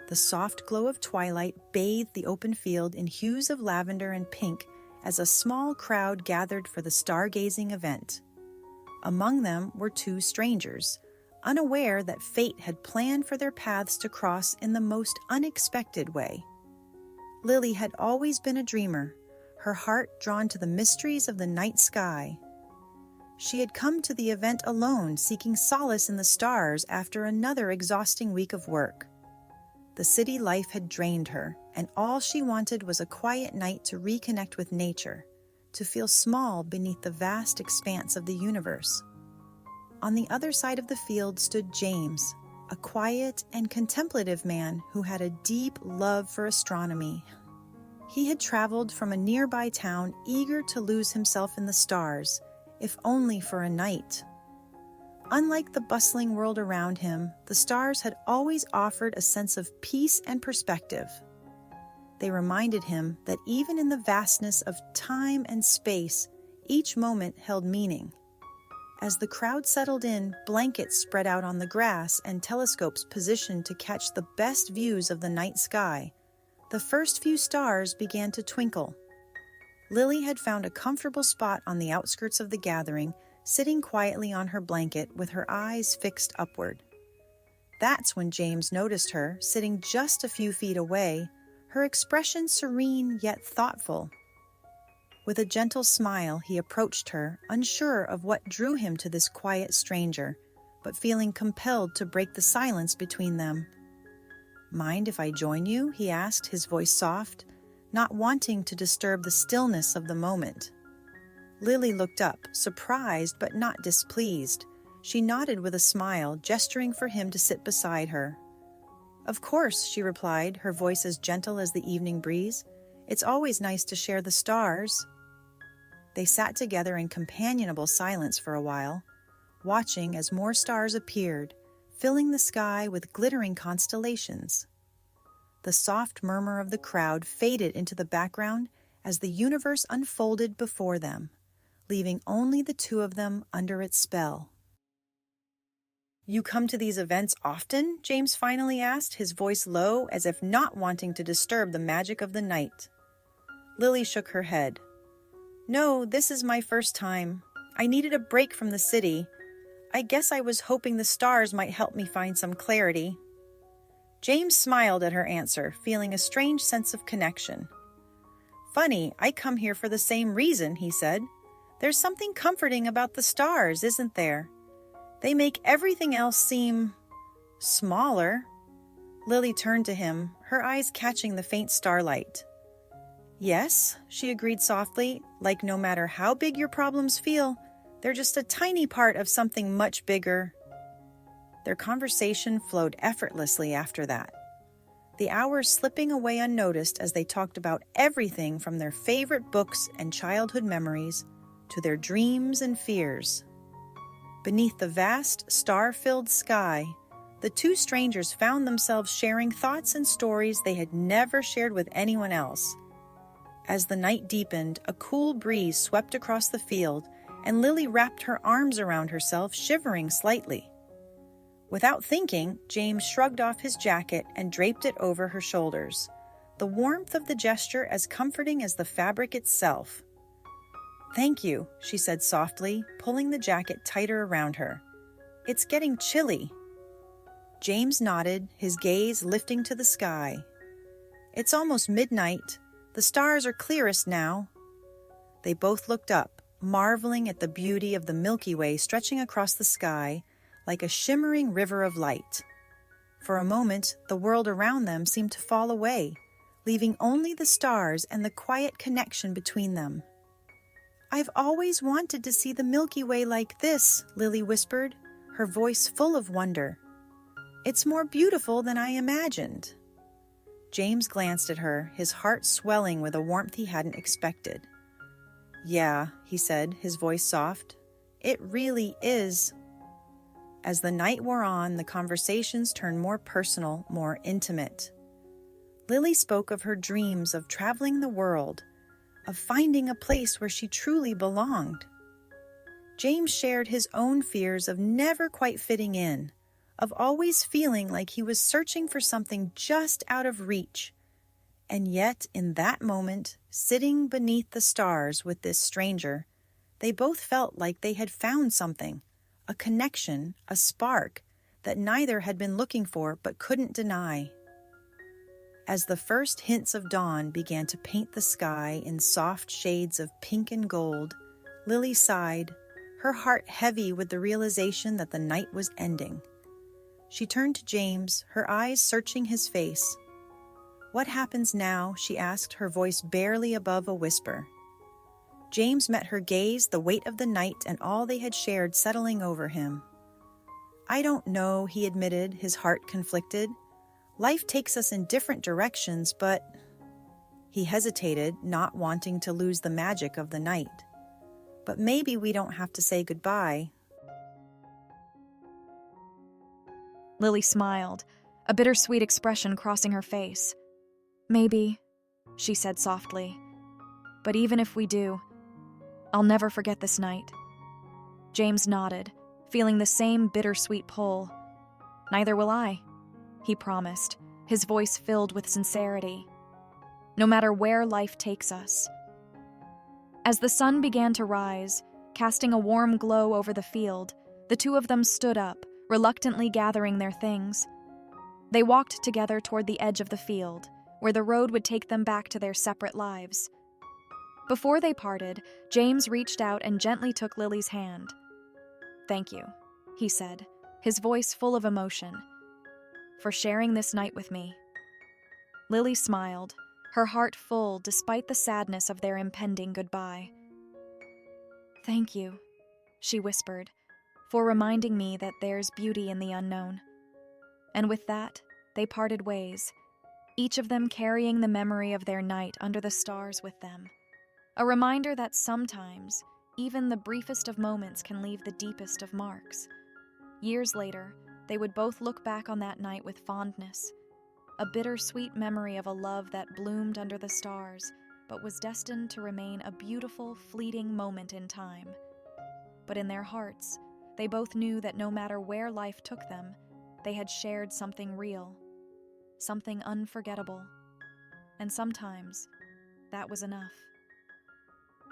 The soft glow of twilight bathed the open field in hues of lavender and pink as a small crowd gathered for the stargazing event. Among them were two strangers, unaware that fate had planned for their paths to cross in the most unexpected way. Lily had always been a dreamer, her heart drawn to the mysteries of the night sky. She had come to the event alone, seeking solace in the stars after another exhausting week of work. The city life had drained her, and all she wanted was a quiet night to reconnect with nature, to feel small beneath the vast expanse of the universe. On the other side of the field stood James, a quiet and contemplative man who had a deep love for astronomy. He had traveled from a nearby town, eager to lose himself in the stars, if only for a night. Unlike the bustling world around him, the stars had always offered a sense of peace and perspective. They reminded him that even in the vastness of time and space, each moment held meaning. As the crowd settled in, blankets spread out on the grass and telescopes positioned to catch the best views of the night sky, the first few stars began to twinkle. Lily had found a comfortable spot on the outskirts of the gathering, sitting quietly on her blanket with her eyes fixed upward. That's when James noticed her, sitting just a few feet away, her expression serene yet thoughtful. With a gentle smile, he approached her, unsure of what drew him to this quiet stranger, but feeling compelled to break the silence between them. "Mind if I join you?" he asked, his voice soft, not wanting to disturb the stillness of the moment. Lily looked up, surprised but not displeased. She nodded with a smile, gesturing for him to sit beside her. "Of course," she replied, her voice as gentle as the evening breeze. "It's always nice to share the stars." They sat together in companionable silence for a while, watching as more stars appeared, filling the sky with glittering constellations. The soft murmur of the crowd faded into the background as the universe unfolded before them, leaving only the two of them under its spell. "You come to these events often?" James finally asked, his voice low, as if not wanting to disturb the magic of the night. Lily shook her head. "No, this is my first time. I needed a break from the city. I guess I was hoping the stars might help me find some clarity." James smiled at her answer, feeling a strange sense of connection. "Funny, I come here for the same reason," he said. "There's something comforting about the stars, isn't there? They make everything else seem smaller." Lily turned to him, her eyes catching the faint starlight. "Yes," she agreed softly, "like no matter how big your problems feel, they're just a tiny part of something much bigger." Their conversation flowed effortlessly after that, the hours slipping away unnoticed as they talked about everything from their favorite books and childhood memories to their dreams and fears. Beneath the vast, star-filled sky, the two strangers found themselves sharing thoughts and stories they had never shared with anyone else. As the night deepened, a cool breeze swept across the field, and Lily wrapped her arms around herself, shivering slightly. Without thinking, James shrugged off his jacket and draped it over her shoulders, the warmth of the gesture as comforting as the fabric itself. "Thank you," she said softly, pulling the jacket tighter around her. "It's getting chilly." James nodded, his gaze lifting to the sky. "It's almost midnight. The stars are clearest now." They both looked up, marveling at the beauty of the Milky Way stretching across the sky like a shimmering river of light. For a moment, the world around them seemed to fall away, leaving only the stars and the quiet connection between them. "I've always wanted to see the Milky Way like this," Lily whispered, her voice full of wonder. "It's more beautiful than I imagined." James glanced at her, his heart swelling with a warmth he hadn't expected. "Yeah," he said, his voice soft. "It really is." As the night wore on, the conversations turned more personal, more intimate. Lily spoke of her dreams of traveling the world, of finding a place where she truly belonged. James shared his own fears of never quite fitting in, of always feeling like he was searching for something just out of reach. And yet, in that moment, sitting beneath the stars with this stranger, they both felt like they had found something, a connection, a spark that neither had been looking for but couldn't deny. As the first hints of dawn began to paint the sky in soft shades of pink and gold, Lily sighed, her heart heavy with the realization that the night was ending. She turned to James, her eyes searching his face. "What happens now?" she asked, her voice barely above a whisper. James met her gaze, the weight of the night and all they had shared settling over him. "I don't know," he admitted, his heart conflicted. "Life takes us in different directions, but—" He hesitated, not wanting to lose the magic of the night. "But maybe we don't have to say goodbye." Lily smiled, a bittersweet expression crossing her face. "Maybe," she said softly. "But even if we do, I'll never forget this night." James nodded, feeling the same bittersweet pull. "Neither will I," he promised, his voice filled with sincerity. "No matter where life takes us." As the sun began to rise, casting a warm glow over the field, the two of them stood up, reluctantly gathering their things. They walked together toward the edge of the field, where the road would take them back to their separate lives. Before they parted, James reached out and gently took Lily's hand. "Thank you," he said, his voice full of emotion, "for sharing this night with me." Lily smiled, her heart full despite the sadness of their impending goodbye. "Thank you," she whispered, "for reminding me that there's beauty in the unknown." And with that, they parted ways, each of them carrying the memory of their night under the stars with them. A reminder that sometimes, even the briefest of moments can leave the deepest of marks. Years later, they would both look back on that night with fondness, a bittersweet memory of a love that bloomed under the stars, but was destined to remain a beautiful, fleeting moment in time. But in their hearts, they both knew that no matter where life took them, they had shared something real, something unforgettable. And sometimes, that was enough.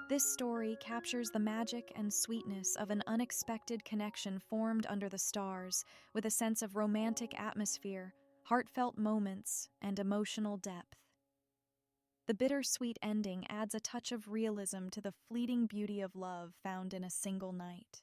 This story captures the magic and sweetness of an unexpected connection formed under the stars, with a sense of romantic atmosphere, heartfelt moments, and emotional depth. The bittersweet ending adds a touch of realism to the fleeting beauty of love found in a single night.